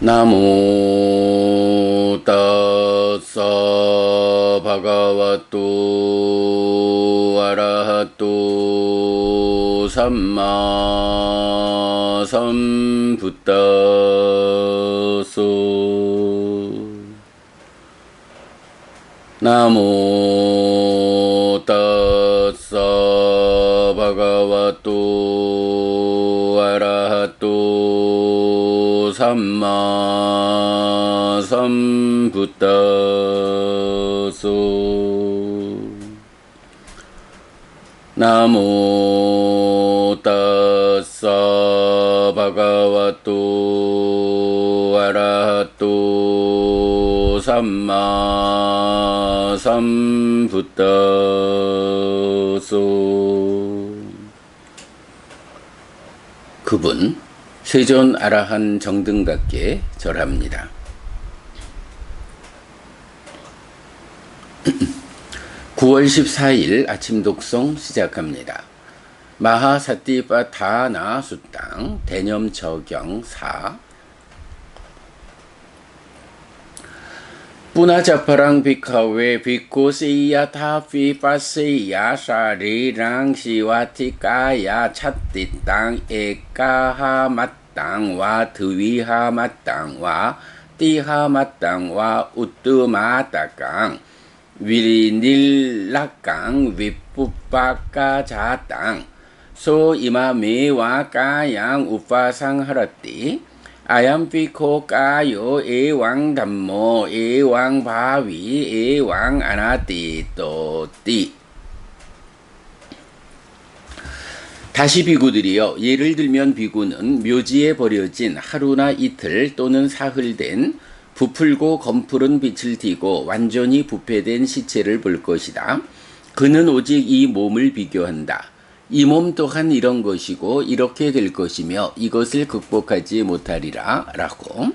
나모 따사 바가와또 아라하또 삼마 삼부따소 나모 따사 바가와또 아라하또 삼마 삼부따소 나모 따사 바가와또 아라하또 삼마 삼부따소. 그분 세존 아라한 정등각께 절합니다. 9월 14일 아침 독송 시작합니다. 마하사티파타나 수땅 대념 저경 4. Punacaparang bhikkhave bhikkhu siyathapi passeya sarirang sivatikaya chattitang ekaha mattang va dviha mattang va tiha mattang va uttumatakang virinillakang vipuppaka jatang so imame kayang upasangharati 아얌피코 까요 에왕 담모 에왕 바위 에왕 아나띠 또띠. 다시 비구들이여, 예를 들면 비구는 묘지에 버려진 하루나 이틀 또는 사흘 된 부풀고 검푸른 빛을 띠고 완전히 부패된 시체를 볼 것이다. 그는 오직 이 몸을 비교한다. 이 몸 또한 이런 것이고 이렇게 될 것이며 이것을 극복하지 못하리라 라고.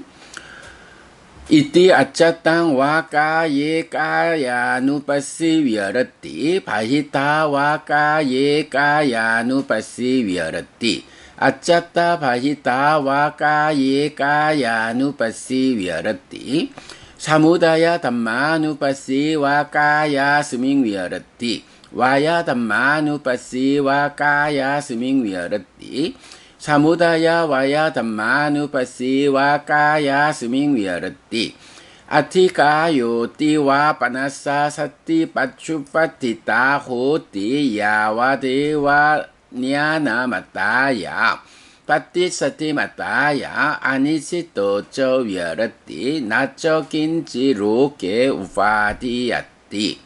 이띠 아짜땅 와까예 까야누빠시 위아라띠 바히타 와까예 까야누빠시 위아라띠 아짜따 바히타 와까예 까야누빠시 위아라띠 사무다야 담마누빠시 와까야 스밍 위아라띠 와야 담마누빠시 와까야 스밍 위아라띠 사무다야 와야 담마누빠시 와까야 스밍 위아라띠 아티까요 띠와 빠나사 사띠 빠추빠티따 호띠 야와데와 냐나마따야 빠띠 사띠 마따야 아니시또 저 위아라띠 나저 긴지로게 우파디야띠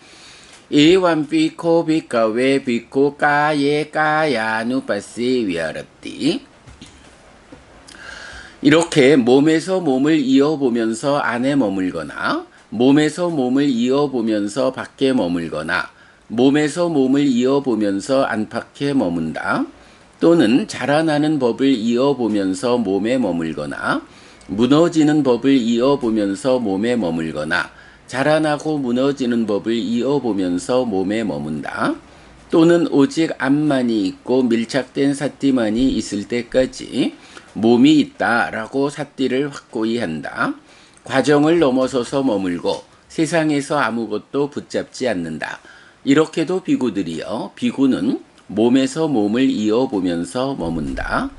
이완비코 비카웨 비코 까예 까야누빠시 위아라띠. 이렇게 몸에서 몸을 이어보면서 안에 머물거나 몸에서 몸을 이어보면서 밖에 머물거나 몸에서 몸을 이어보면서 안팎에 머문다. 또는 자라나는 법을 이어보면서 몸에 머물거나 무너지는 법을 이어보면서 몸에 머물거나 자라나고 무너지는 법을 이어보면서 몸에 머문다. 또는 오직 암만이 있고 밀착된 사띠만이 있을 때까지 몸이 있다라고 사띠를 확고히 한다. 과정을 넘어서서 머물고 세상에서 아무것도 붙잡지 않는다. 이렇게도 비구들이여, 비구는 몸에서 몸을 이어보면서 머문다.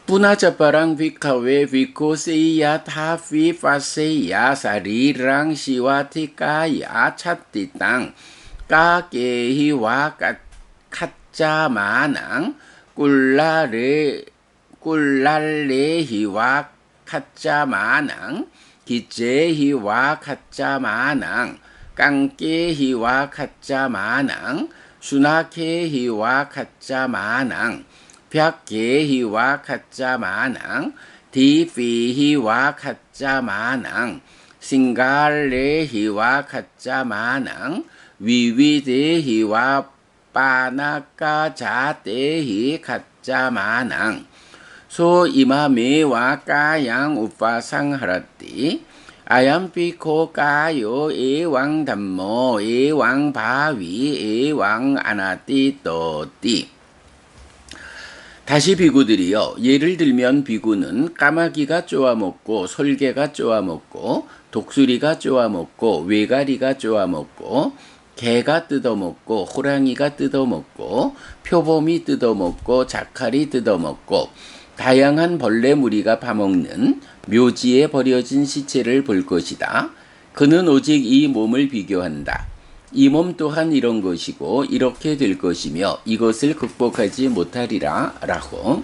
Punacaparang bhikkhave bhikkhu siyathapi passeya sarirang sivatikaya chattitang kakehi wa kaccamanang kullallehi wa kaccamanang 기제히 와 카짜마낭 깡깨히 와 카짜마낭 수나케히 와 카짜마낭 벽계히 와 카짜마낭 디피히 와 카짜마낭 싱갈레히 와 카짜마낭 위위데히 와 빠나까 자테히 카짜마낭 소 이마메와 까양 우파상하라띠 아얌피코 까요 에왕 담모 에왕 바위 에왕 아나띠 또띠. 다시 비구들이여, 예를 들면 비구는 까마귀가 쪼아먹고 솔개가 쪼아먹고 독수리가 쪼아먹고 외가리가 쪼아먹고 개가 뜯어먹고 호랑이가 뜯어먹고 표범이 뜯어먹고 자칼이 뜯어먹고 다양한 벌레 무리가 파먹는 묘지에 버려진 시체를 볼 것이다. 그는 오직 이 몸을 비교한다. 이 몸 또한 이런 것이고 이렇게 될 것이며 이것을 극복하지 못하리라 라고.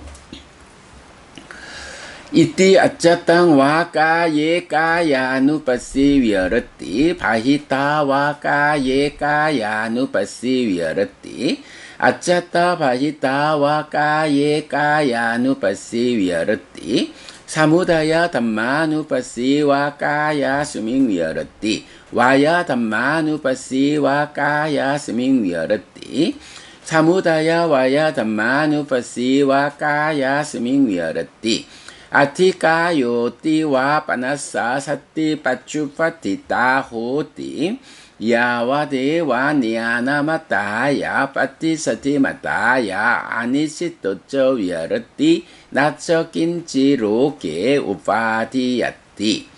이띠 아짜땅 와까예 까야누빠시 위어르띠 바히따 와까예 까야누빠시 위어르띠 아짜따 바히따 와까예 까야누빠시 위어르띠 사무다야 담마누빠시 와까야 수밍 위어르띠 와야 담마누빠시 와까야 수밍 위어르띠 사무다야 와야 담마누빠시 와까야 수밍 위어르띠 아티까요띠와 빠나사 사띠 빠추파티따 호띠 야와데와 니아나마따야 빠티사티마따야 아니시토쩌 위아르띠 나처긴지로게 우파디야띠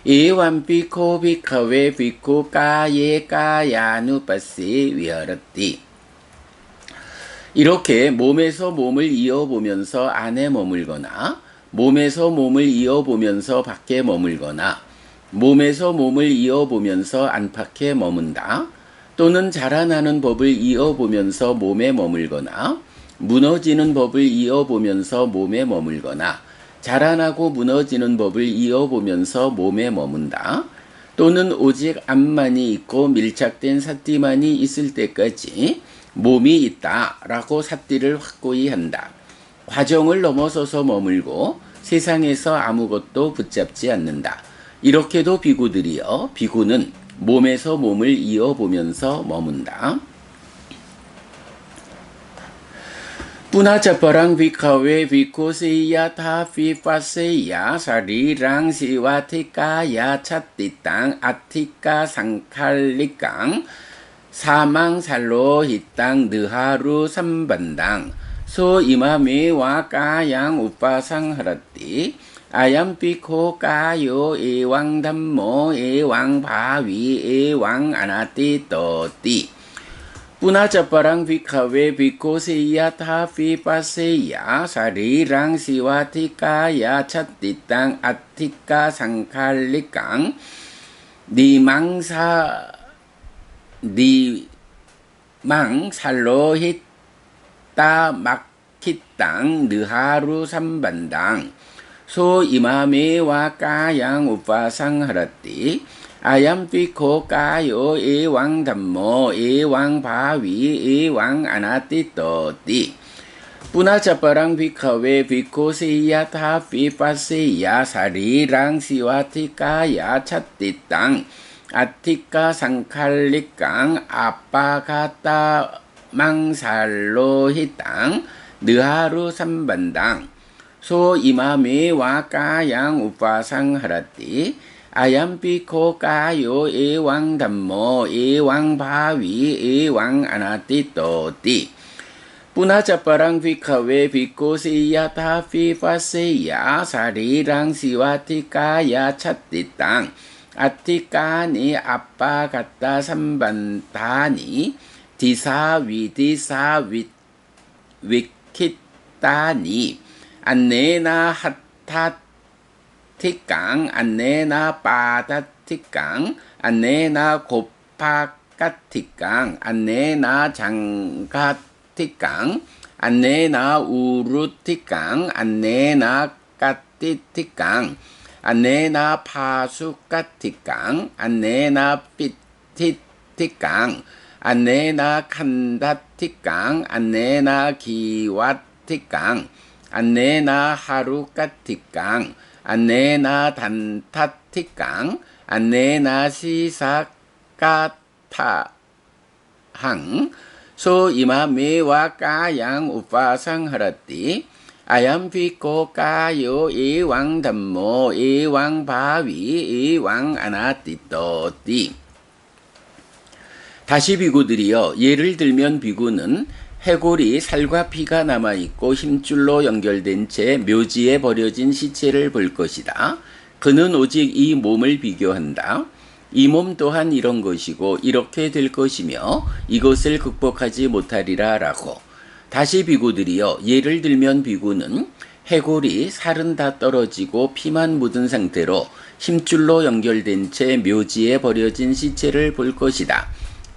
이완비코 비카웨 비코 까예 까야누빠시 위아르띠. 이렇게 몸에서 몸을 이어보면서 안에 머물거나 몸에서 몸을 이어보면서 밖에 머물거나 몸에서 몸을 이어보면서 안팎에 머문다. 또는 자라나는 법을 이어보면서 몸에 머물거나 무너지는 법을 이어보면서 몸에 머물거나 자라나고 무너지는 법을 이어보면서 몸에 머문다. 또는 오직 암만이 있고 밀착된 사띠만이 있을 때까지 몸이 있다라고 사띠를 확고히 한다. 과정을 넘어서서 머물고 세상에서 아무것도 붙잡지 않는다. 이렇게도 비구들이여, 비구는 몸에서 몸을 이어보면서 머문다. Punacaparang bhikkhave bhikkhusiya thapi paseya sarirang siwatikaya chattitang atthika sangkhallikang samang sallohitang dharu sambandang so imame wakayang upasangharati ayam bhikkho kayo ewang dhammo ewang bhavi ewang anatitoti Punacaparang bhikkhave bhikkhusiya thapi paseya sarirang siwatikaya chattitang atthika sangkhallikang nimang sallohita makkitang dharu sambandang so imame wakayang upasangharati Ayam bhikkho kayo ewang dhammo ewang bhavi ewang anatitoti Punacaparang bhikkhave bhikkhusiya thapi paseya sarirang siwatikaya chattitang atthika sangkhallikang apakata mangsallohitang dharu sambandang so imame wakayang upasangharati Ayam bhikkho kayo ewang dhammo ewang bhavi ewang anatitoti Punacaparang bhikkhave bhikkhusiya thapi paseya sarirang siwatikaya chattitang atthikani appagatta sambandhani disa vikkhittani annena hattat tikang annena padatikang annena kopakatikang annena jangkatikang annena urutikang annena katitikang annena pasukatikang annena pititikang annena kandatikang annena kiwatikang annena harukatikang annena dantatikang annena sisakatahang so imame wakayang upasangharati ayam bhikkho kayo ewang dhammo ewang bhavi ewang anatitoti 다시 비구들이여, 예를 들면 비구는 해골이 살과 피가 남아있고 힘줄로 연결된 채 묘지에 버려진 시체를 볼 것이다. 그는 오직 이 몸을 비교한다. 이 몸 또한 이런 것이고 이렇게 될 것이며 이것을 극복하지 못하리라 라고. 다시 비구들이여, 예를 들면 비구는 해골이 살은 다 떨어지고 피만 묻은 상태로 힘줄로 연결된 채 묘지에 버려진 시체를 볼 것이다.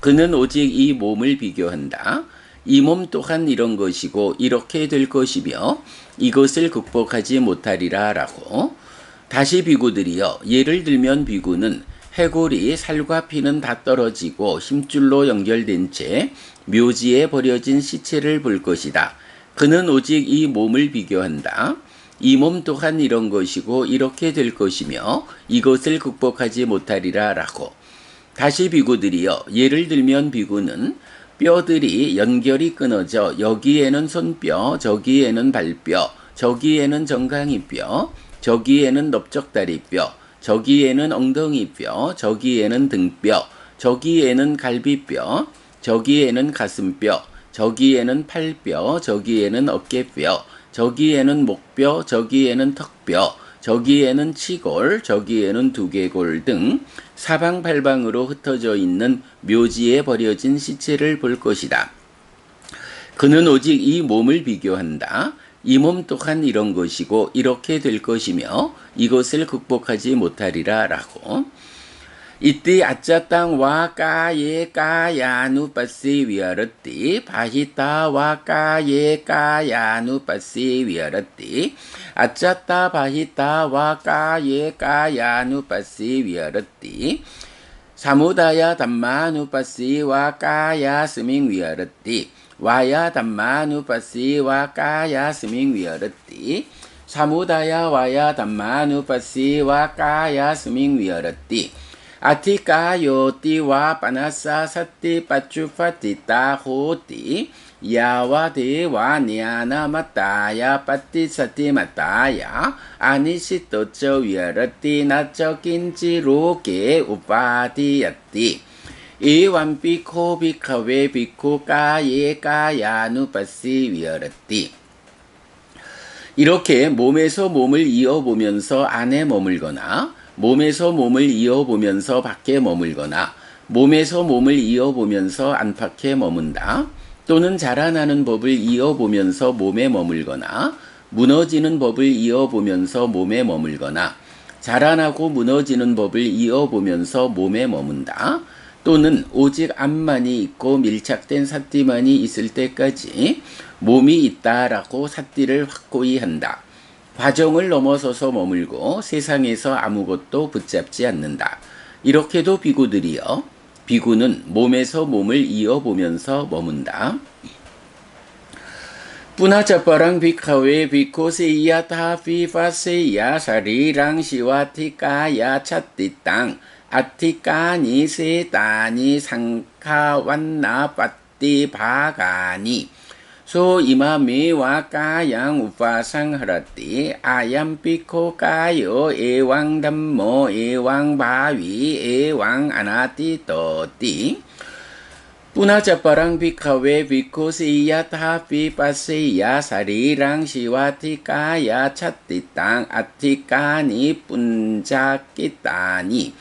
그는 오직 이 몸을 비교한다. 이 몸 또한 이런 것이고 이렇게 될 것이며 이것을 극복하지 못하리라 라고. 다시 비구들이여, 예를 들면 비구는 해골이 살과 피는 다 떨어지고 힘줄로 연결된 채 묘지에 버려진 시체를 볼 것이다. 그는 오직 이 몸을 비교한다. 이 몸 또한 이런 것이고 이렇게 될 것이며 이것을 극복하지 못하리라 라고. 다시 비구들이여, 예를 들면 비구는 뼈들이 연결이 끊어져 여기에는 손뼈, 저기에는 발뼈, 저기에는 정강이뼈, 저기에는 넓적다리뼈, 저기에는 엉덩이뼈, 저기에는 등뼈, 저기에는 갈비뼈, 저기에는 가슴뼈, 저기에는 팔뼈, 저기에는 어깨뼈, 저기에는 목뼈, 저기에는 턱뼈, 저기에는 치골, 저기에는 두개골 등 사방팔방으로 흩어져 있는 묘지에 버려진 시체를 볼 것이다. 그는 오직 이 몸을 비교한다. 이 몸 또한 이런 것이고 이렇게 될 것이며 이것을 극복하지 못하리라 라고. 이때 아짜땅 와 까예 까야누 빠시 위아르띠 바히따 와 까예 까야누 빠시 위아르띠 아짜따 바히따 와 까예 까야누 빠시 위아르띠 사무다야 담마누 빠시 와 까야 스밍 위아르띠 와야 담마누 빠시 와 까야 스밍 위아르띠 사무다야 와야 담마누 빠시 와 까야 스밍 위아르띠 아티까요 띠와 빠나사 사띠 빠쭈파띠 따호띠 야와 데와 니아나 마따야 빠띠 사띠 마따야 아니시 또쩌 위아르띠 나쩌 긴지로게 우파디야띠 이완 비코 비카웨 비코 까예 까야누 빠시 위아르띠. 이렇게 몸에서 몸을 이어보면서 안에 머물거나 몸에서 몸을 이어보면서 밖에 머물거나 몸에서 몸을 이어보면서 안팎에 머문다. 또는 자라나는 법을 이어보면서 몸에 머물거나 무너지는 법을 이어보면서 몸에 머물거나 자라나고 무너지는 법을 이어보면서 몸에 머문다. 또는 오직 암만이 있고 밀착된 사띠만이 있을 때까지 몸이 있다라고 사띠를 확고히 한다. 과정을 넘어서서 머물고 세상에서 아무것도 붙잡지 않는다. 이렇게도 비구들이여, 비구는 몸에서 몸을 이어보면서 머문다. 뿌나자빠랑 비카웨 비코세이야 타피파세이야 사리랑 시와티까야 찻띠땅 아티까니 세따니 상카완나 빠띠 바가니 소 이마메와 까양 우파상하라띠 아얌피코 까요 에왕 담모 에왕 바위 에왕 아나띠 또띠 뿌나자빠랑 비카웨 비코세이야 타피 빠세이야 사리랑 시와티까야 찻띠땅 아티까니 뿐자끼따니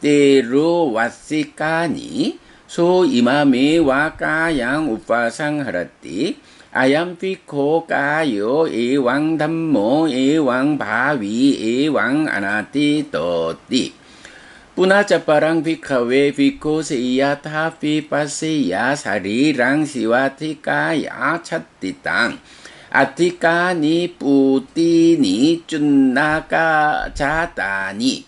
때로 와시까니 소 이마메와 까양 우파상하라띠 아얌피코 까요 에왕 담모 에왕 바위 에왕 아나띠 또띠 뿌나자빠랑 비카웨 비코세이야 타피 빠세이야 사리랑 시와티까야 찻띠땅 아티까니 뿌띠니 쭌나까 자따니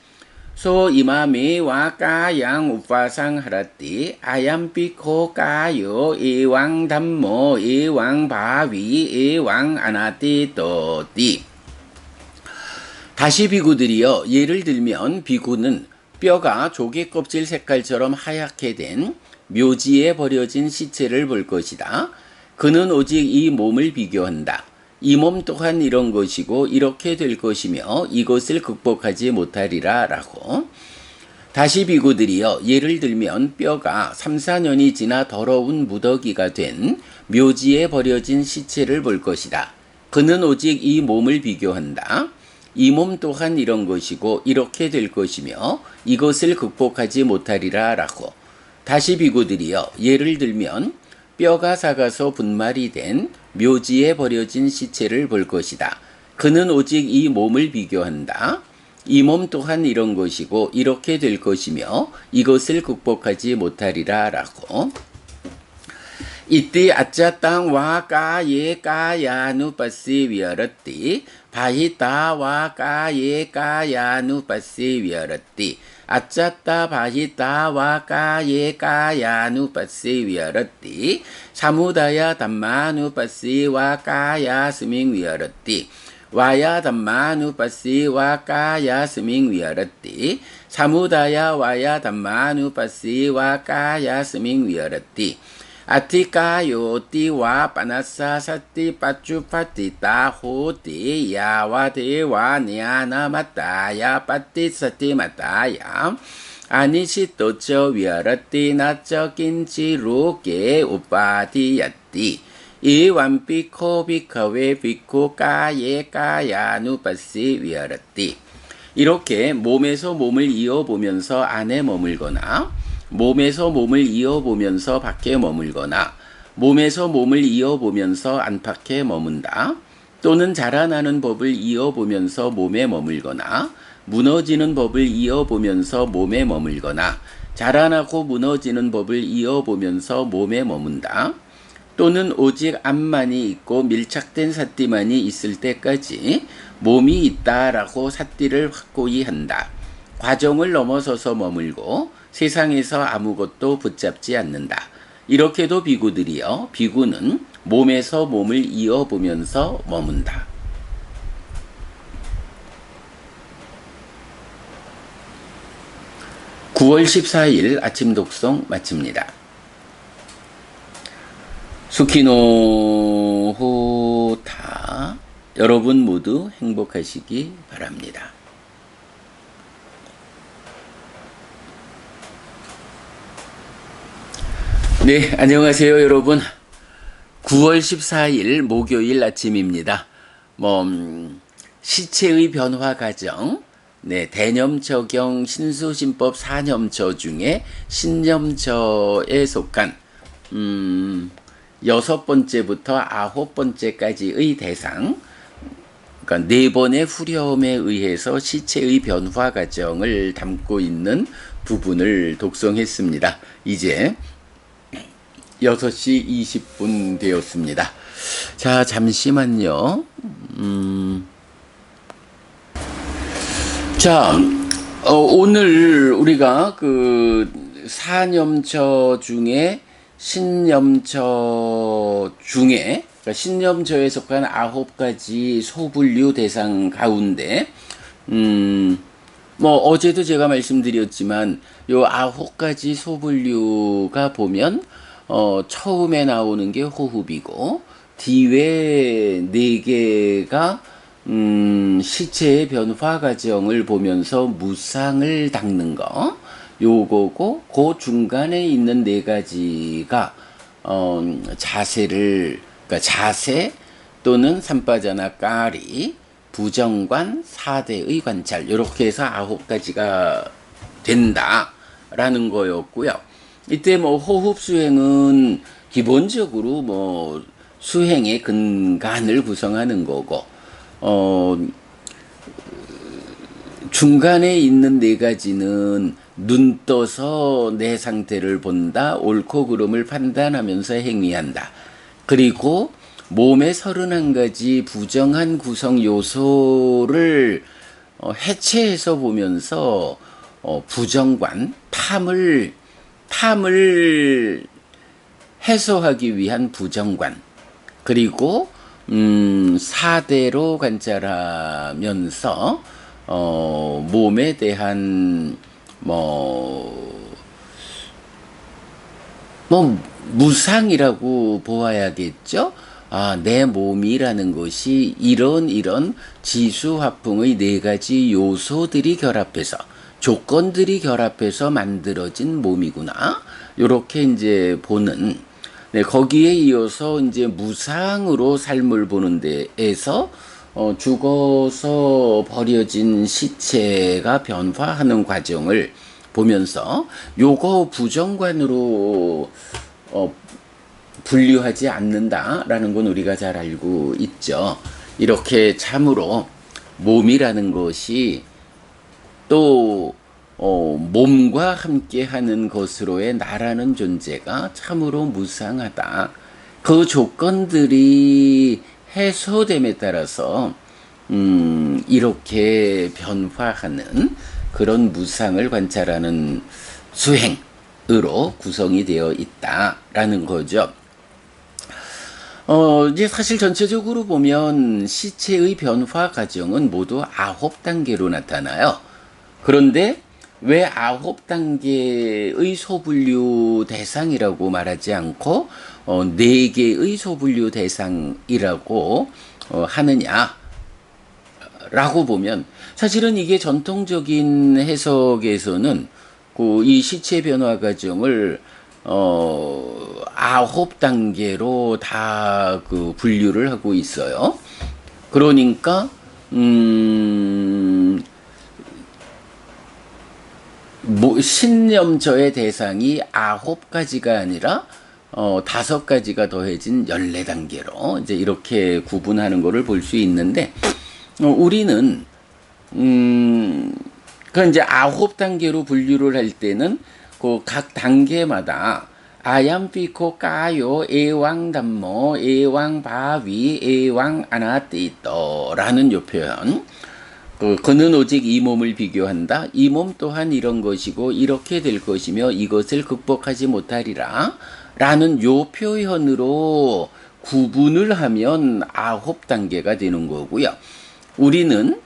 소 이마메와 까양 우파상하라띠 아얌피코 까요 에왕 담모 에왕 바위 에왕 아나띠 또띠. 다시 비구들이여, 예를 들면 비구는 뼈가 조개 껍질 색깔처럼 하얗게 된 묘지에 버려진 시체를 볼 것이다. 그는 오직 이 몸을 비교한다. 이 몸 또한 이런 것이고 이렇게 될 것이며 이것을 극복하지 못하리라 라고. 다시 비구들이여 예를 들면 뼈가 3, 4년이 지나 더러운 무더기가 된 묘지에 버려진 시체를 볼 것이다. 그는 오직 이 몸을 비교한다. 이 몸 또한 이런 것이고 이렇게 될 것이며 이것을 극복하지 못하리라 라고. 다시 비구들이여 예를 들면 뼈가 삭아서 분말이 된 묘지에 버려진 시체를 볼 것이다. 그는 오직 이 몸을 비교한다. 이 몸 또한 이런 것이고 이렇게 될 것이며 이것을 극복하지 못하리라 라고. 이띠 아짜 땅와 까예 까야누 빠시 위아르띠 바히따와 까예 까야누 빠시 위아르띠 아짜따 바히따와 까예 까야누 빠시 위아르띠 사무다야 담마누 빠시와 까야 스밍 위아르띠 와야 담마누 빠시와 까야 스밍 위아르띠 사무다야 와야 담마누 빠시와 까야 스밍 위아르띠 아티까요 띠와 빠나사 사띠 빠쭈 파띠따 호띠 야와 대와 니아나 마따야 빠띠 사띠 마따야 아니시 또쩌 위아라띠 나쩌 긴지 로게 우빠디야띠 이 완비코 비카웨 비코 까예 까야누 빠시 위아라띠. 이렇게 몸에서 몸을 이어보면서 안에 머물거나 몸에서 몸을 이어보면서 밖에 머물거나 몸에서 몸을 이어보면서 안팎에 머문다. 또는 자라나는 법을 이어보면서 몸에 머물거나 무너지는 법을 이어보면서 몸에 머물거나 자라나고 무너지는 법을 이어보면서 몸에 머문다. 또는 오직 암만이 있고 밀착된 삿띠만이 있을 때까지 몸이 있다라고 삿띠를 확고히 한다. 과정을 넘어서서 머물고 세상에서 아무것도 붙잡지 않는다. 이렇게도 비구들이여 비구는 몸에서 몸을 이어보면서 머문다. 9월 14일 아침 독송 마칩니다. 수키노 호타 여러분 모두 행복하시기 바랍니다. 네, 안녕하세요 여러분. 9월 14일 목요일 아침입니다. 시체의 변화 과정, 네, 대념 적용 신수신법 4념처 중에 신념처에 속한 6번째부터 9번째까지의 대상, 그러니까 4번의 후렴에 의해서 시체의 변화 과정을 담고 있는 부분을 독송했습니다. 이제 6시 20분 되었습니다. 자, 잠시만요. 자, 오늘 우리가 그 4념처 중에 신념처 중에, 그러니까 신념처에 속한 9가지 소분류 대상 가운데, 어제도 제가 말씀드렸지만, 요 9가지 소분류가 보면, 처음에 나오는 게 호흡이고, 뒤에 4개가, 시체의 변화 과정을 보면서 무상을 닦는 거, 요거고, 그 중간에 있는 4가지가, 자세를, 그러니까 자세 또는 삼바자나 까리, 부정관, 4대의 관찰, 요렇게 해서 9가지가 된다라는 거였고요. 이때 호흡 수행은 기본적으로 수행의 근간을 구성하는 거고, 중간에 있는 4가지는 눈 떠서 내 상태를 본다, 옳고 그름을 판단하면서 행위한다. 그리고 몸의 31가지 부정한 구성 요소를 해체해서 보면서 부정관, 탐을 해소하기 위한 부정관, 그리고 4대로 관찰하면서 몸에 대한 무상이라고 보아야겠죠. 내 몸이라는 것이 이런 지수화풍의 4가지 요소들이 결합해서 조건들이 결합해서 만들어진 몸이구나. 요렇게 이제 보는, 네, 거기에 이어서 이제 무상으로 삶을 보는 데에서 죽어서 버려진 시체가 변화하는 과정을 보면서 요거 부정관으로 분류하지 않는다라는 건 우리가 잘 알고 있죠. 이렇게 참으로 몸이라는 것이 또 몸과 함께하는 것으로의 나라는 존재가 참으로 무상하다. 그 조건들이 해소됨에 따라서 이렇게 변화하는 그런 무상을 관찰하는 수행으로 구성이 되어 있다라는 거죠. 이제 사실 전체적으로 보면 시체의 변화 과정은 모두 9단계로 나타나요. 그런데 왜 9단계의 소분류 대상이라고 말하지 않고 4개의 소분류 대상이라고 하느냐라고 보면, 사실은 이게 전통적인 해석에서는 이 시체 변화 과정을 9단계로 다 분류를 하고 있어요. 그러니까 신념저의 대상이 9가지가 아니라 5가지가 더해진 14단계로 이제 이렇게 구분하는 것을 볼 수 있는데, 우리는 그 이제 9단계로 분류를 할 때는 그 각 단계마다 아얌피코 까요 에왕 담모 에왕 바위 에왕 아나띠떠라는 요 표현, 그는 오직 이 몸을 비교한다. 이 몸 또한 이런 것이고 이렇게 될 것이며 이것을 극복하지 못하리라 라는 요 표현으로 구분을 하면 9단계가 되는 거고요. 우리는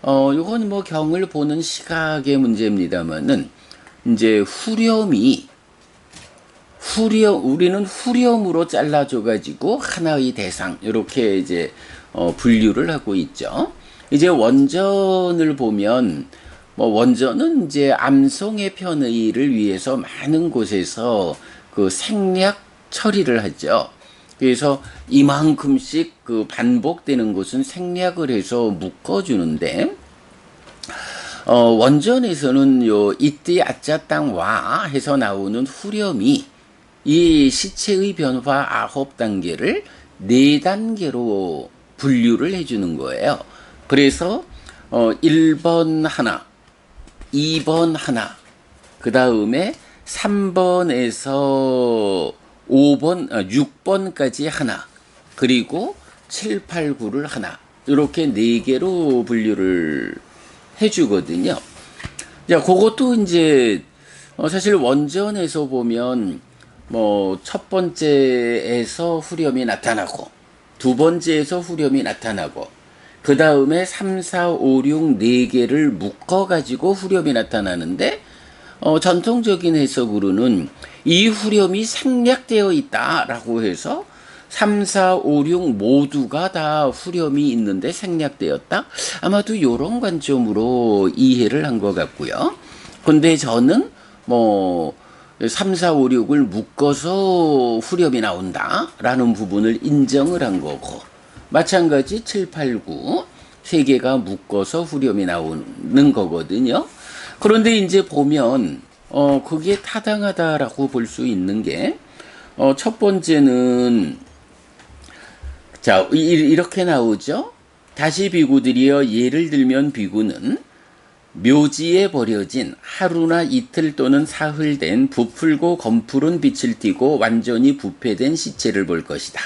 요건 뭐 경을 보는 시각의 문제입니다만은, 이제 우리는 후렴으로 잘라줘 가지고 하나의 대상 이렇게 이제 분류를 하고 있죠. 이제 원전을 보면, 원전은 이제 암송의 편의를 위해서 많은 곳에서 그 생략 처리를 하죠. 그래서 이만큼씩 반복되는 것은 생략을 해서 묶어주는데, 원전에서는 요 이띠 아짜 땅와 해서 나오는 후렴이 이 시체의 변화 9단계를 4단계로 분류를 해주는 거예요. 그래서 1번 하나, 2번 하나, 그 다음에 3번에서 6번까지 하나, 그리고 7, 8, 9를 하나, 이렇게 4개로 분류를 해주거든요. 자, 그것도 이제 사실 원전에서 보면 첫 번째에서 후렴이 나타나고, 두 번째에서 후렴이 나타나고, 그 다음에 3, 4, 5, 6, 4개를 묶어가지고 후렴이 나타나는데, 전통적인 해석으로는 이 후렴이 생략되어 있다라고 해서 3, 4, 5, 6 모두가 다 후렴이 있는데 생략되었다? 아마도 이런 관점으로 이해를 한 것 같고요. 근데 저는 3, 4, 5, 6을 묶어서 후렴이 나온다라는 부분을 인정을 한 거고, 마찬가지 7, 8, 9 세 개가 묶어서 후렴이 나오는 거거든요. 그런데 이제 보면 그게 타당하다라고 볼 수 있는 게, 첫 번째는 자 이렇게 나오죠. 다시 비구들이여, 예를 들면 비구는 묘지에 버려진 하루나 이틀 또는 사흘 된 부풀고 검푸른 빛을 띠고 완전히 부패된 시체를 볼 것이다.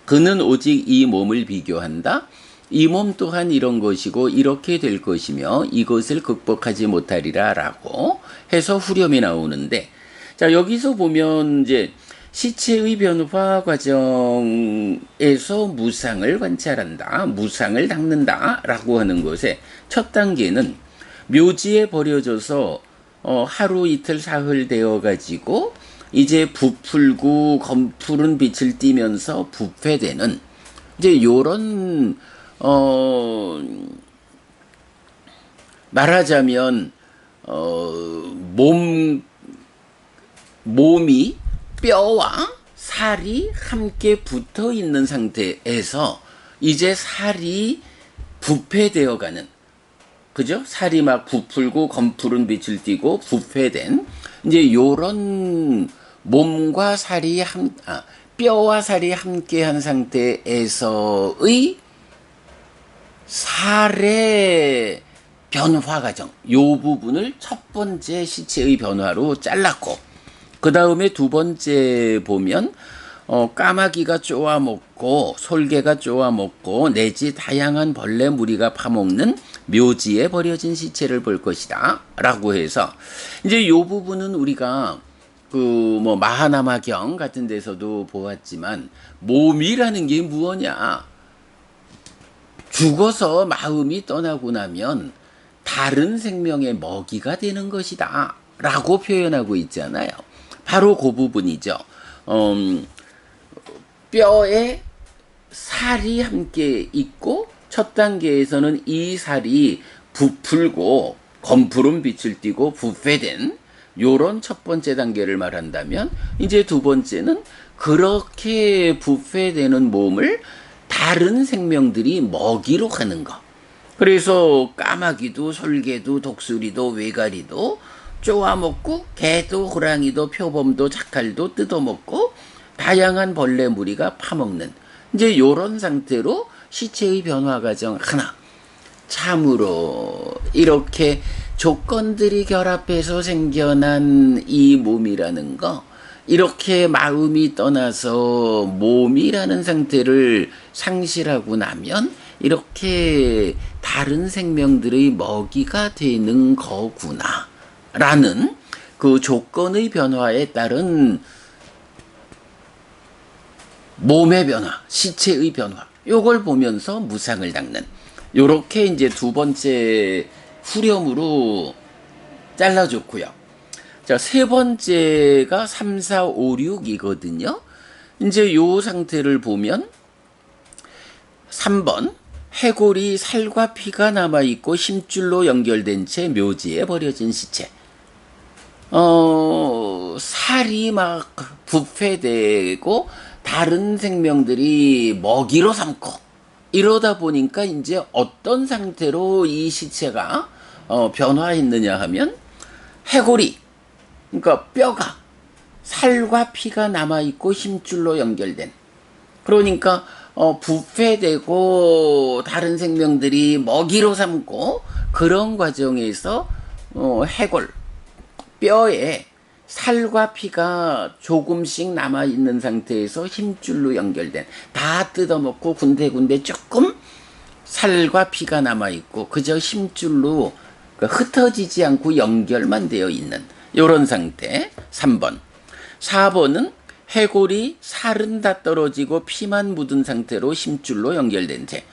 그는 오직 이 몸을 비교한다. 이 몸 또한 이런 것이고 이렇게 될 것이며 이것을 극복하지 못하리라 라고 해서 후렴이 나오는데, 자, 여기서 보면 이제 시체의 변화 과정에서 무상을 관찰한다, 무상을 닦는다 라고 하는 것에 첫 단계는 묘지에 버려져서 하루 이틀 사흘 되어 가지고 이제 부풀고 검푸른 빛을 띠면서 부패되는, 이제 요런 말하자면 몸이 뼈와 살이 함께 붙어 있는 상태에서 이제 살이 부패되어 가는, 그죠? 살이 막 부풀고 검푸른 빛을 띠고 부패된 이제 요런 몸과 살이 뼈와 살이 함께한 상태에서의 살의 변화 과정, 요 부분을 첫 번째 시체의 변화로 잘랐고, 그 다음에 두 번째 보면 까마귀가 쪼아먹고 솔개가 쪼아먹고 내지 다양한 벌레 무리가 파먹는 묘지에 버려진 시체를 볼 것이다 라고 해서, 이제 요 부분은 우리가 마하나마경 같은 데서도 보았지만, 몸이라는 게 무엇냐, 죽어서 마음이 떠나고 나면 다른 생명의 먹이가 되는 것이다 라고 표현하고 있잖아요. 바로 그 부분이죠. 뼈에 살이 함께 있고 첫 단계에서는 이 살이 부풀고 검푸른 빛을 띠고 부패된 요런 첫 번째 단계를 말한다면, 이제 두 번째는 그렇게 부패되는 몸을 다른 생명들이 먹이로 하는 거. 그래서 까마귀도 솔개도 독수리도 외가리도 쪼아먹고 개도 호랑이도 표범도 자칼도 뜯어먹고 다양한 벌레 무리가 파먹는, 이제 요런 상태로 시체의 변화 과정 하나. 참으로 이렇게 조건들이 결합해서 생겨난 이 몸이라는 거, 이렇게 마음이 떠나서 몸이라는 상태를 상실하고 나면 이렇게 다른 생명들의 먹이가 되는 거구나 라는 그 조건의 변화에 따른 몸의 변화, 시체의 변화, 요걸 보면서 무상을 닦는, 요렇게 이제 두 번째 후렴으로 잘라줬고요. 자, 세 번째가 3, 4, 5, 6이거든요. 이제 요 상태를 보면 3번, 해골이 살과 피가 남아있고 힘줄로 연결된 채 묘지에 버려진 시체. 살이 막 부패되고 다른 생명들이 먹이로 삼고 이러다 보니까 이제 어떤 상태로 이 시체가 변화했느냐 하면, 해골이, 그러니까 뼈가 살과 피가 남아있고 힘줄로 연결된, 그러니까 부패되고 다른 생명들이 먹이로 삼고 그런 과정에서 해골 뼈에 살과 피가 조금씩 남아있는 상태에서 힘줄로 연결된, 다 뜯어먹고 군데군데 조금 살과 피가 남아있고 그저 힘줄로 흩어지지 않고 연결만 되어 있는 요런 상태. 3번. 4번은 해골이 살은 다 떨어지고 피만 묻은 상태로 힘줄로 연결된 채,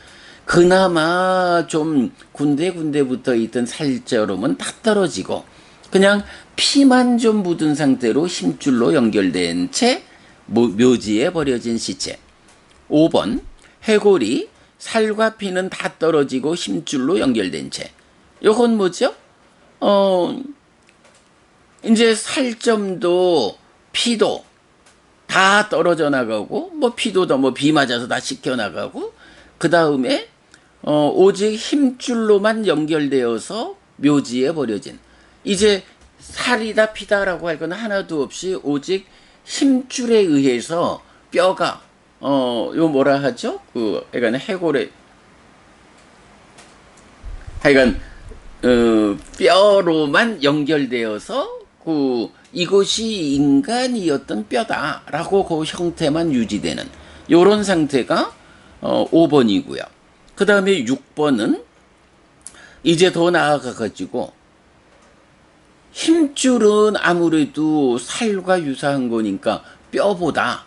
그나마 좀 군데군데 붙어 있던 살처럼은 다 떨어지고 그냥 피만 좀 묻은 상태로 힘줄로 연결된 채 묘지에 버려진 시체. 5번. 해골이 살과 피는 다 떨어지고 힘줄로 연결된 채. 요건 뭐죠? 이제 살점도 피도 다 떨어져 나가고, 피도 비 맞아서 다 씻겨 나가고, 그 다음에 오직 힘줄로만 연결되어서 묘지에 버려진, 이제 살이다 피다라고 할 건 하나도 없이 오직 힘줄에 의해서 뼈가 요 뭐라 하죠? 하여간 해골에 하여간 뼈로만 연결되어서 이것이 인간이었던 뼈다라고 그 형태만 유지되는 요런 상태가 5번이고요. 그 다음에 6번은 이제 더 나아가 가지고, 힘줄은 아무래도 살과 유사한 거니까 뼈보다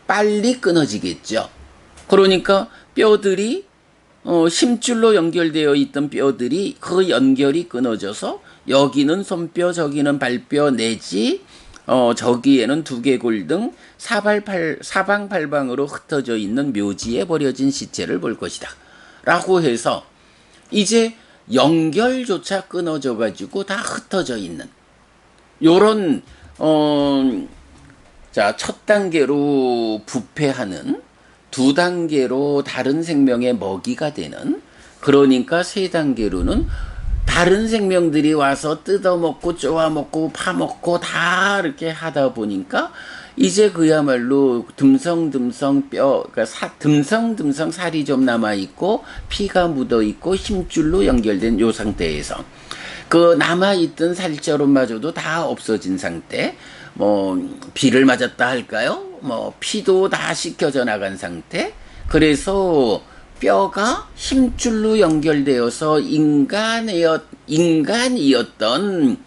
빨리 끊어지겠죠. 그러니까 뼈들이 힘줄로 연결되어 있던 뼈들이 그 연결이 끊어져서 여기는 손뼈, 저기는 발뼈 내지 저기에는 두개골 등 사방팔방으로 흩어져 있는 묘지에 버려진 시체를 볼 것이다 라고 해서, 이제 연결조차 끊어져 가지고 다 흩어져 있는 요런 자, 첫 단계로 부패하는, 두 단계로 다른 생명의 먹이가 되는, 그러니까 세 단계로는 다른 생명들이 와서 뜯어먹고 쪼아먹고 파먹고 다 이렇게 하다 보니까 이제 그야말로 듬성듬성 그러니까 듬성듬성 살이 좀 남아있고 피가 묻어있고 힘줄로 연결된 요 상태에서 그 남아있던 살자루마저도 다 없어진 상태, 뭐 비를 맞았다 할까요? 뭐 피도 다 씻겨져 나간 상태. 그래서 뼈가 힘줄로 연결되어서 인간이었던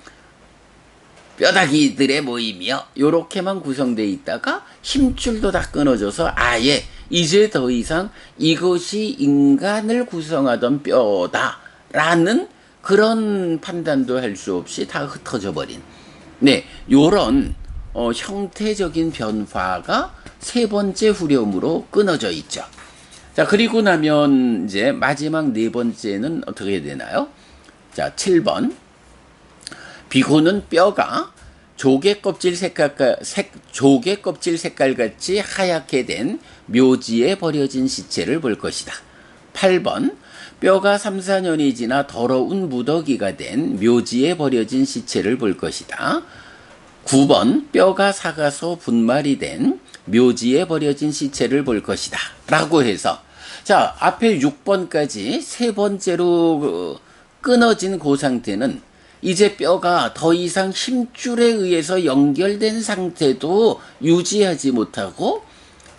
뼈다귀들의 모임이요, 요렇게만 구성되어 있다가 힘줄도 다 끊어져서 아예 이제 더 이상 이것이 인간을 구성하던 뼈다라는 그런 판단도 할 수 없이 다 흩어져 버린, 네, 요런 형태적인 변화가 세 번째 후렴으로 끊어져 있죠. 자, 그리고 나면 이제 마지막 네 번째는 어떻게 되나요? 자, 7번. 비구는 뼈가 조개 껍질 색깔같이 하얗게 된 묘지에 버려진 시체를 볼 것이다. 8번. 뼈가 3, 4년이 지나 더러운 무더기가 된 묘지에 버려진 시체를 볼 것이다. 9번. 뼈가 삭아서 분말이 된 묘지에 버려진 시체를 볼 것이다. 라고 해서, 자, 앞에 6번까지 세 번째로 끊어진 그 상태는 이제 뼈가 더 이상 힘줄에 의해서 연결된 상태도 유지하지 못하고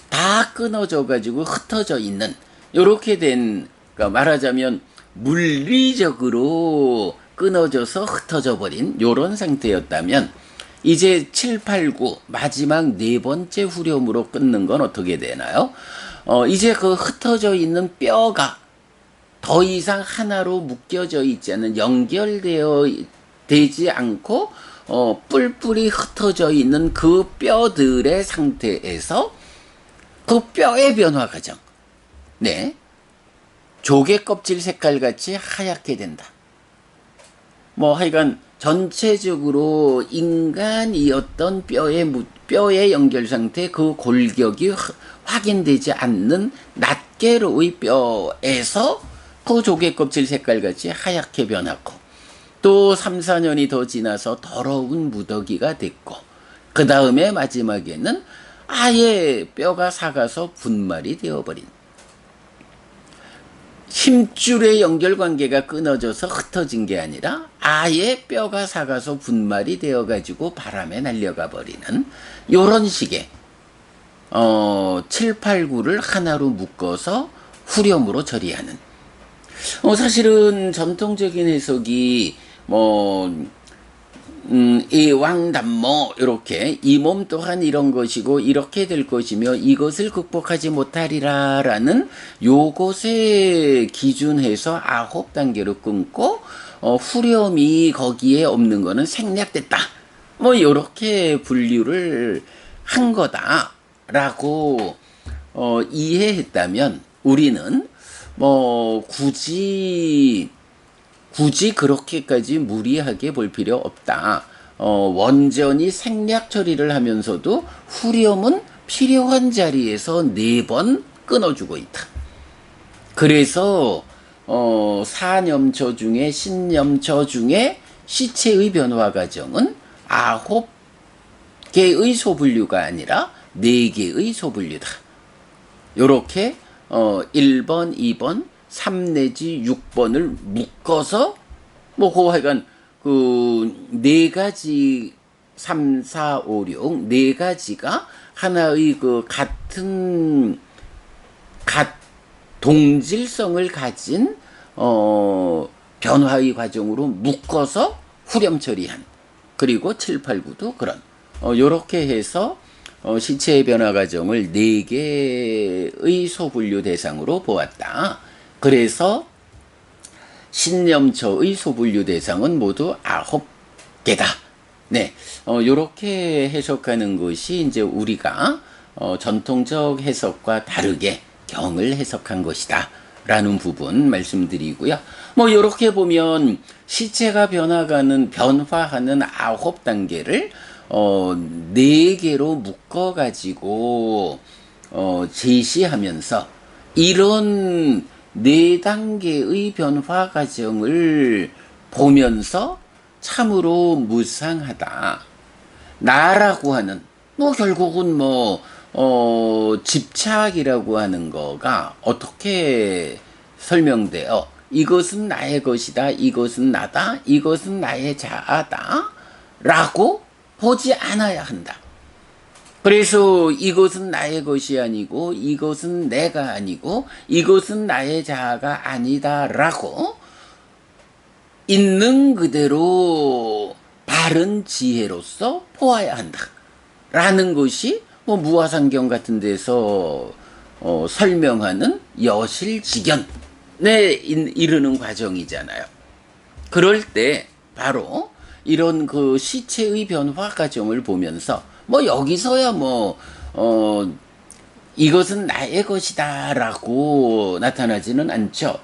다 끊어져 가지고 흩어져 있는, 요렇게 된, 그러니까 말하자면 물리적으로 끊어져서 흩어져 버린 요런 상태였다면, 이제 7, 8, 9 마지막 네 번째 후렴으로 끊는 건 어떻게 되나요? 이제 그 흩어져 있는 뼈가 더 이상 하나로 묶여져 있지 않은, 되지 않고 뿔뿔이 흩어져 있는 그 뼈들의 상태에서 그 뼈의 변화 과정, 네, 조개 껍질 색깔같이 하얗게 된다. 뭐 하여간 전체적으로 인간이었던 뼈의 연결 상태, 그 골격이 확인되지 않는 낱개로의 뼈에서 그 조개 껍질 색깔같이 하얗게 변하고, 또 3, 4년이 더 지나서 더러운 무더기가 됐고, 그 다음에 마지막에는 아예 뼈가 삭아서 분말이 되어버린, 힘줄의 연결관계가 끊어져서 ht어진 게 아니라 아예 뼈가 삭아서 분말이 되어가지고 바람에 날려가 버리는 요런 식의 7, 8, 9를 하나로 묶어서 후렴으로 처리하는, 사실은 전통적인 해석이 이왕담모 이렇게 이 몸 또한 이런 것이고 이렇게 될 것이며 이것을 극복하지 못하리라 라는 요것에 기준해서 9단계로 끊고 후렴이 거기에 없는 거는 생략됐다, 뭐 요렇게 분류를 한 거다 라고 이해했다면, 우리는 뭐 굳이 그렇게까지 무리하게 볼 필요 없다. 원전이 생략 처리를 하면서도 후렴은 필요한 자리에서 4번 끊어주고 있다. 그래서 사념처 중에 신념처 중에 시체의 변화 과정은 9개의 소분류가 아니라 4개의 소분류다. 요렇게 1번, 2번, 3 내지 6번을 묶어서 하여간 그 4가지 3, 4, 5, 6 4가지가 하나의 그 같은 동질성을 가진 변화의 과정으로 묶어서 후렴 처리한, 그리고 7, 8, 9도 그런 요렇게 해서 시체의 변화 과정을 4개의 소분류 대상으로 보았다. 그래서 신념처의 소분류 대상은 모두 9개다. 네, 요렇게 해석하는 것이 이제 우리가 전통적 해석과 다르게 경을 해석한 것이다 라는 부분 말씀드리고요. 뭐 이렇게 보면 시체가 변화하는 9단계를 4개로 묶어 가지고 제시하면서 이런 4단계의 변화 과정을 보면서 참으로 무상하다. 나라고 하는 뭐 결국은 집착이라고 하는 거가 어떻게 설명돼요? 이것은 나의 것이다. 이것은 나다. 이것은 나의 자아다. 라고 보지 않아야 한다. 그래서 이것은 나의 것이 아니고 이것은 내가 아니고 이것은 나의 자아가 아니다. 라고 있는 그대로 바른 지혜로서 보아야 한다. 라는 것이 무화상경 같은 데서 설명하는 여실직연에 이르는 과정이잖아요. 그럴 때 바로 이런 그 시체의 변화 과정을 보면서 여기서야 이것은 나의 것이다 라고 나타나지는 않죠.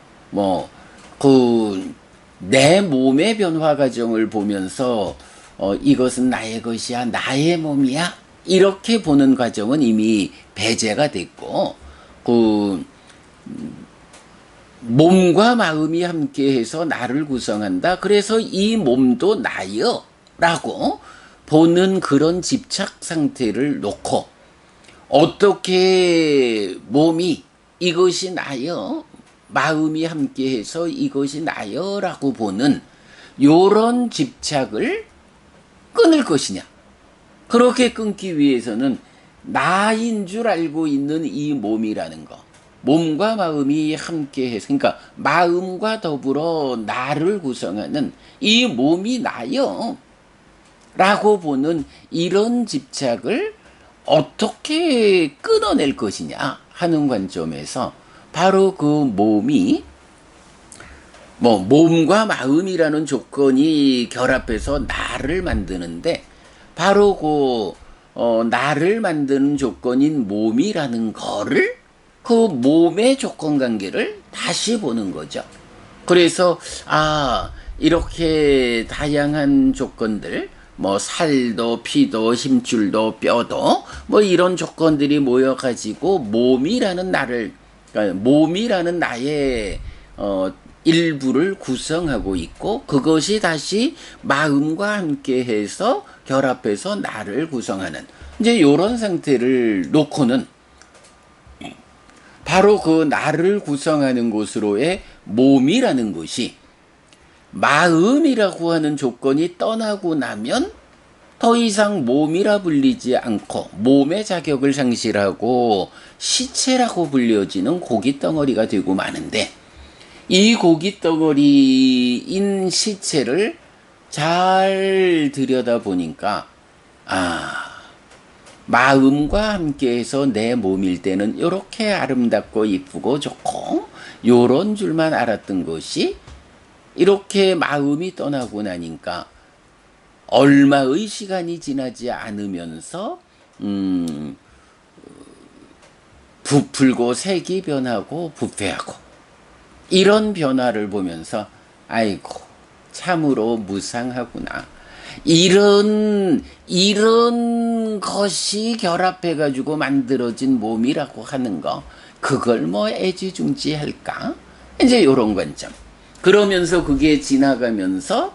내 몸의 변화 과정을 보면서 이것은 나의 것이야, 나의 몸이야 이렇게 보는 과정은 이미 배제가 됐고, 몸과 마음이 함께해서 나를 구성한다. 그래서 이 몸도 나여 라고 보는 그런 집착 상태를 놓고, 어떻게 몸이 이것이 나여, 마음이 함께해서 이것이 나여 라고 보는 요런 집착을 끊을 것이냐. 그렇게 끊기 위해서는 나인 줄 알고 있는 이 몸이라는 거, 몸과 마음이 함께해서, 그러니까 마음과 더불어 나를 구성하는 이 몸이 나여 라고 보는 이런 집착을 어떻게 끊어낼 것이냐 하는 관점에서 바로 그 몸이 몸과 마음이라는 조건이 결합해서 나를 만드는데, 바로 나를 만드는 조건인 몸이라는 거를, 그 몸의 조건 관계를 다시 보는 거죠. 그래서 이렇게 다양한 조건들, 살도 피도 힘줄도 뼈도 이런 조건들이 모여가지고 몸이라는 나의 일부를 구성하고 있고, 그것이 다시 마음과 함께해서 결합해서 나를 구성하는 이제 이런 상태를 놓고는 바로 그 나를 구성하는 곳으로의 몸이라는 것이 마음이라고 하는 조건이 떠나고 나면 더 이상 몸이라 불리지 않고 몸의 자격을 상실하고 시체라고 불려지는 고깃덩어리가 되고 마는데, 이 고깃덩어리인 시체를 잘 들여다보니까 마음과 함께해서 내 몸일 때는 이렇게 아름답고 이쁘고 좋고 요런 줄만 알았던 것이, 이렇게 마음이 떠나고 나니까 얼마의 시간이 지나지 않으면서 부풀고 색이 변하고 부패하고 이런 변화를 보면서 아이고 참으로 무상하구나, 이런 것이 결합해가지고 만들어진 몸이라고 하는 거, 그걸 애지중지할까? 이제 요런 관점. 그러면서 그게 지나가면서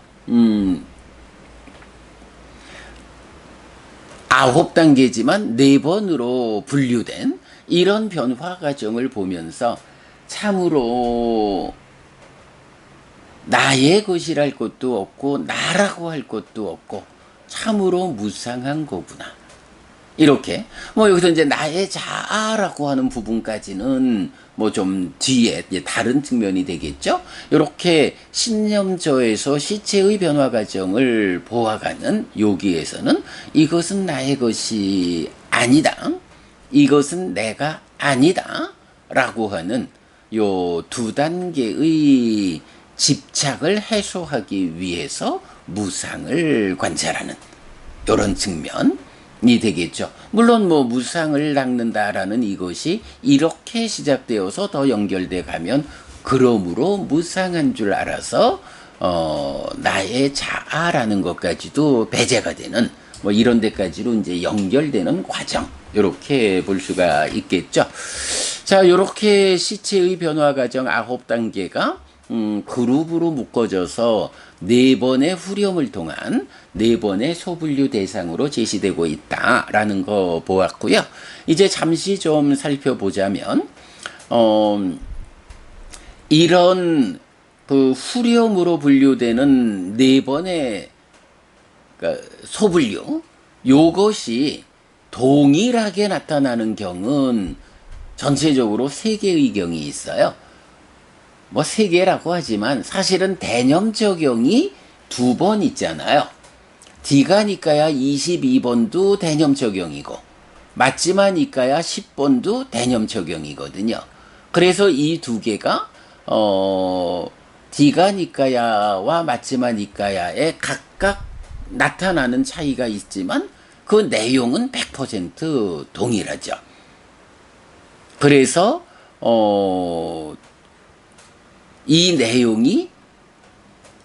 9단계지만 4번으로 분류된 이런 변화 과정을 보면서 참으로 나의 것이랄 것도 없고 나라고 할 것도 없고 참으로 무상한 거구나. 이렇게 여기서 이제 나의 자아라고 하는 부분까지는 좀 뒤에 다른 측면이 되겠죠. 이렇게 신념저에서 시체의 변화 과정을 보아가는 여기에서는 이것은 나의 것이 아니다, 이것은 내가 아니다 라고 하는 요 2단계의 집착을 해소하기 위해서 무상을 관찰하는 이런 측면, 되겠죠. 물론 뭐 무상을 닦는다라는 이것이 이렇게 시작되어서 더 연결돼 가면 그러므로 무상한 줄 알아서 나의 자아라는 것까지도 배제가 되는 뭐 이런 데까지로 이제 연결되는 과정, 이렇게 볼 수가 있겠죠. 자, 이렇게 시체의 변화 과정 9단계가 그룹으로 묶어져서 4번의 후렴을 통한 4번의 소분류 대상으로 제시되고 있다라는 거 보았고요. 이제 잠시 좀 살펴보자면 이런 그 후렴으로 분류되는 4번의 그러니까 소분류, 요것이 동일하게 나타나는 경우는 전체적으로 3개의 경이 있어요. 뭐 3개라고 하지만 사실은 대념적용이 2번 있잖아요. D가니까야 22번도 대념적용이고 맞지마니까야 10번도 대념적용이거든요. 그래서 이 2개가 D가니까야와 맞지마니까야에 각각 나타나는 차이가 있지만 그 내용은 100% 동일하죠. 그래서 이 내용이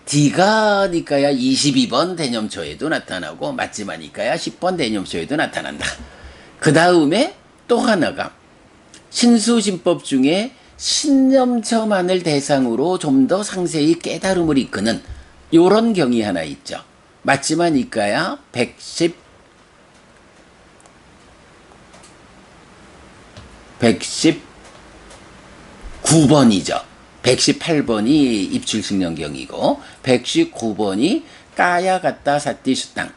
D가니까야 22번 대념초에도 나타나고 맞지마니까야 10번 대념초에도 나타난다. 그 다음에 또 하나가 신수진법 중에 신념처만을 대상으로 좀 더 상세히 깨달음을 이끄는 요런 경이 하나 있죠. 맞지마니까야 119번이죠. 118번이 입출식령경이고 119번이 까야가따 사띠수땅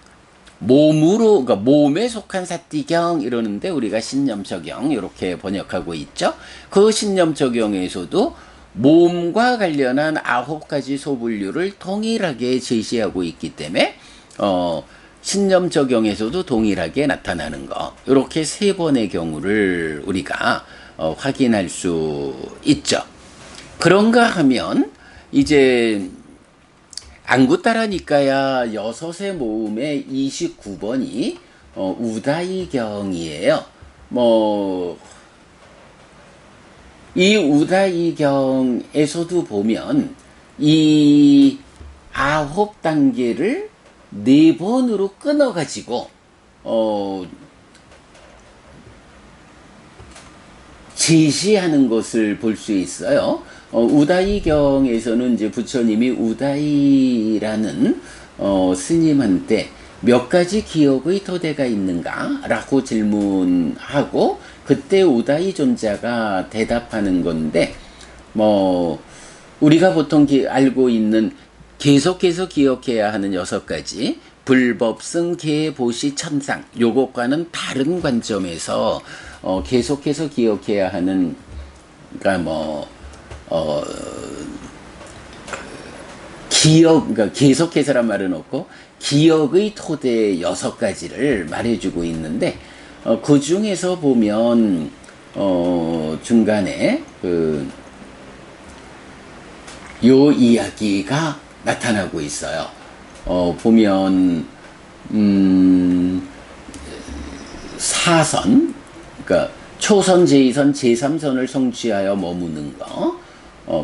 몸으로 그러니까 몸에 속한 사띠경 이러는데 우리가 신념적용 이렇게 번역하고 있죠. 그 신념적용에서도 몸과 관련한 9가지 소분류를 동일하게 제시하고 있기 때문에 신념적용에서도 동일하게 나타나는 거 이렇게 3번의 경우를 우리가 확인할 수 있죠. 그런가 하면 이제 안구따라니까야 6의 모음의 29번이 우다이경이에요. 이 우다이경에서도 보면 이 9단계를 4번으로 끊어가지고 제시하는 것을 볼 수 있어요. 우다이경에서는 이제 부처님이 우다이라는 스님한테 몇 가지 기억의 토대가 있는가? 라고 질문하고 그때 우다이 존자가 대답하는 건데 우리가 보통 알고 있는 계속해서 기억해야 하는 6가지 불법승 계보시 천상 요것과는 다른 관점에서 계속해서 기억해야 하는 그러니까 그러니까 계속해서란 말은 없고 기억의 토대 6가지를 말해주고 있는데 그 중에서 보면 중간에 요 이야기가 나타나고 있어요. 보면 사선 그러니까 초선, 제2선, 제3선을 성취하여 머무는 거.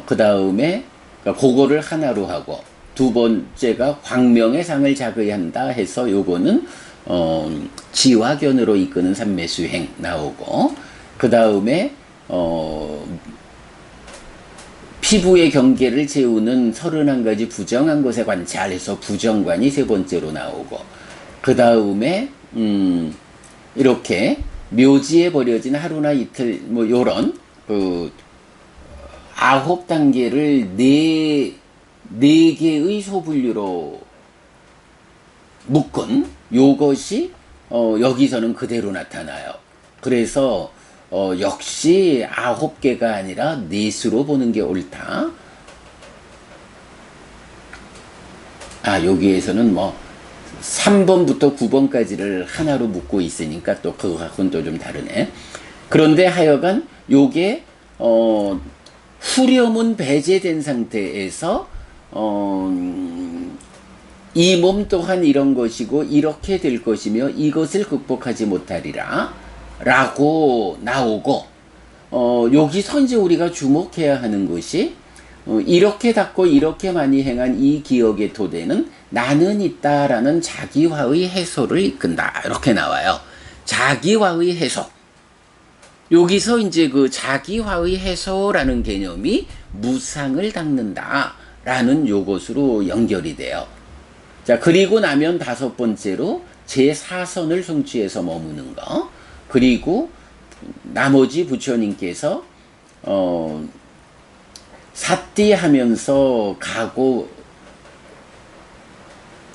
그 다음에 그러니까 그거를 하나로 하고 두 번째가 광명의 상을 작의한다 해서 요거는 지화견으로 이끄는 삼매수행 나오고 그 다음에 피부의 경계를 재우는 31가지 부정한 것에 관찰해서 부정관이 3번째로 나오고 그 다음에 이렇게 묘지에 버려진 하루나 이틀 요런 9단계를 4개의 소분류로 묶은 요것이 여기서는 그대로 나타나요. 그래서 역시 9개가 아니라 4수로 보는 게 옳다. 여기에서는 3번부터 9번까지를 하나로 묶고 있으니까 또 그거하고는 또 좀 다르네. 그런데 하여간 요게 후렴은 배제된 상태에서 이 몸 또한 이런 것이고 이렇게 될 것이며 이것을 극복하지 못하리라 라고 나오고, 여기서 이제 우리가 주목해야 하는 것이, 이렇게 닦고 이렇게 많이 행한 이 기억의 토대는 나는 있다라는 자기화의 해소를 이끈다, 이렇게 나와요. 자기화의 해소. 여기서 이제 그 자기화의 해소라는 개념이 무상을 닦는다 라는 요것으로 연결이 돼요. 자, 그리고 나면 다섯 번째로 제4선을 성취해서 머무는 거. 그리고 나머지 부처님께서 사띠하면서 가고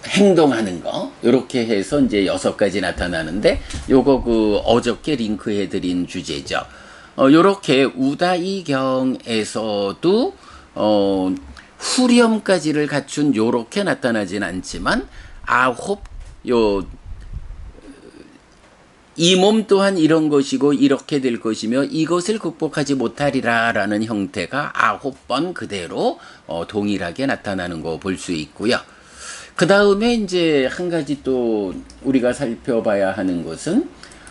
행동하는 거, 이렇게 해서 이제 6가지 나타나는데, 요거 그 어저께 링크해 드린 주제죠. 요렇게 우다이경에서도 후렴까지를 갖춘 요렇게 나타나진 않지만, 이 몸 또한 이런 것이고 이렇게 될 것이며 이것을 극복하지 못하리라 라는 형태가 9번 그대로 동일하게 나타나는 거 볼 수 있고요. 그 다음에 이제 한 가지 또 우리가 살펴봐야 하는 것은,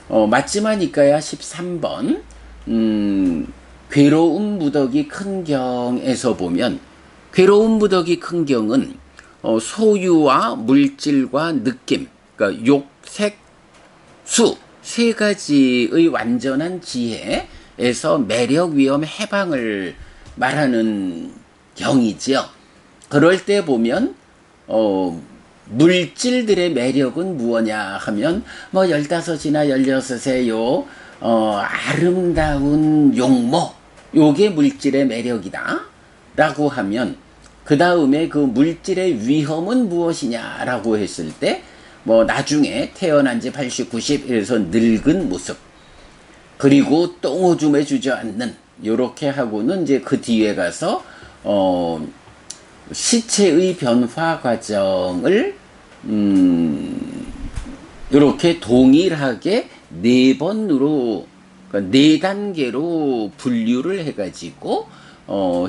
맞지마니까야 13번, 괴로운 무더기 큰 경에서 보면, 괴로운 무더기 큰 경은 소유와 물질과 느낌, 그러니까 욕, 색, 수, 세 가지의 완전한 지혜에서 매력, 위험, 해방을 말하는 경이지요. 그럴 때 보면 물질들의 매력은 무엇냐 하면, 15이나 16의 아름다운 용모, 요게 물질의 매력이다 라고 하면, 그 다음에 그 물질의 위험은 무엇이냐 라고 했을 때, 나중에 태어난 지 80, 90 이래서 늙은 모습, 그리고 똥오줌에 주저앉는, 요렇게 하고는 이제 그 뒤에 가서 시체의 변화 과정을 요렇게 동일하게 4번으로, 그러니까 4단계로 분류를 해가지고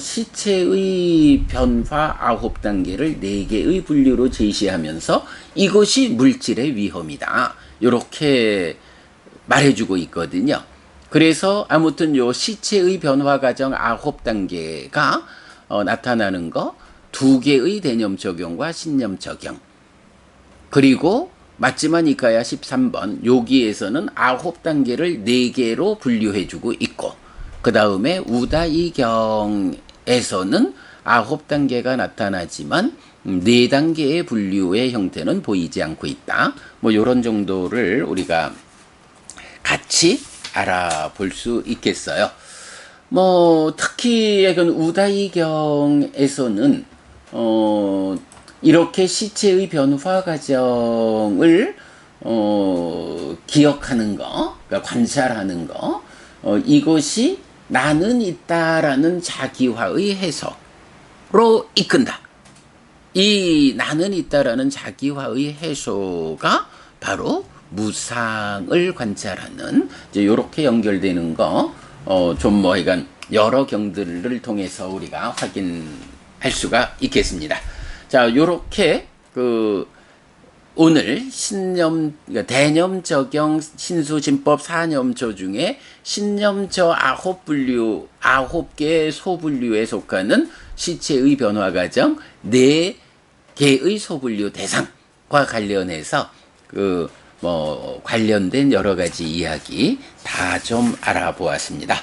시체의 변화 9단계를 4개의 분류로 제시하면서 이것이 물질의 위험이다, 요렇게 말해주고 있거든요. 그래서 아무튼 요 시체의 변화 과정 9단계가 나타나는 거, 2개의 대념 적용과 신념 적용, 그리고 맞지마니까야 13번, 여기에서는 9단계를 4개로 분류해주고 있고, 그 다음에 우다이경에서는 9단계가 나타나지만 4단계의 분류의 형태는 보이지 않고 있다. 요런 정도를 우리가 같이 알아볼 수 있겠어요. 특히 우다이경에서는 이렇게 시체의 변화 과정을 기억하는 거, 그러니까 관찰하는 거, 이것이 나는 있다라는 자기화의 해소로 이끈다. 이 나는 있다라는 자기화의 해소가 바로 무상을 관찰하는, 이제 요렇게 연결되는 거, 좀 하여간 여러 경들을 통해서 우리가 확인할 수가 있겠습니다. 자, 요렇게 오늘 신념, 그러니까 대념 적용 신수진법 4념초 중에 신념초 9개의 소분류에 속하는 시체의 변화 과정 4개의 소분류 대상과 관련해서 관련된 여러 가지 이야기 다 좀 알아보았습니다.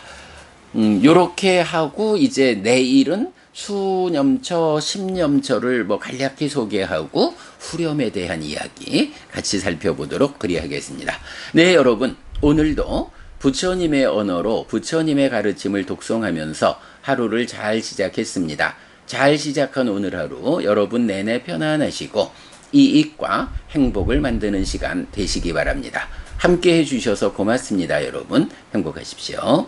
요렇게 하고 이제 내일은 수념처, 십념처를 간략히 소개하고 후렴에 대한 이야기 같이 살펴보도록 그리하겠습니다. 네, 여러분, 오늘도 부처님의 언어로 부처님의 가르침을 독송하면서 하루를 잘 시작했습니다. 잘 시작한 오늘 하루 여러분 내내 편안하시고 이익과 행복을 만드는 시간 되시기 바랍니다. 함께 해주셔서 고맙습니다. 여러분, 행복하십시오.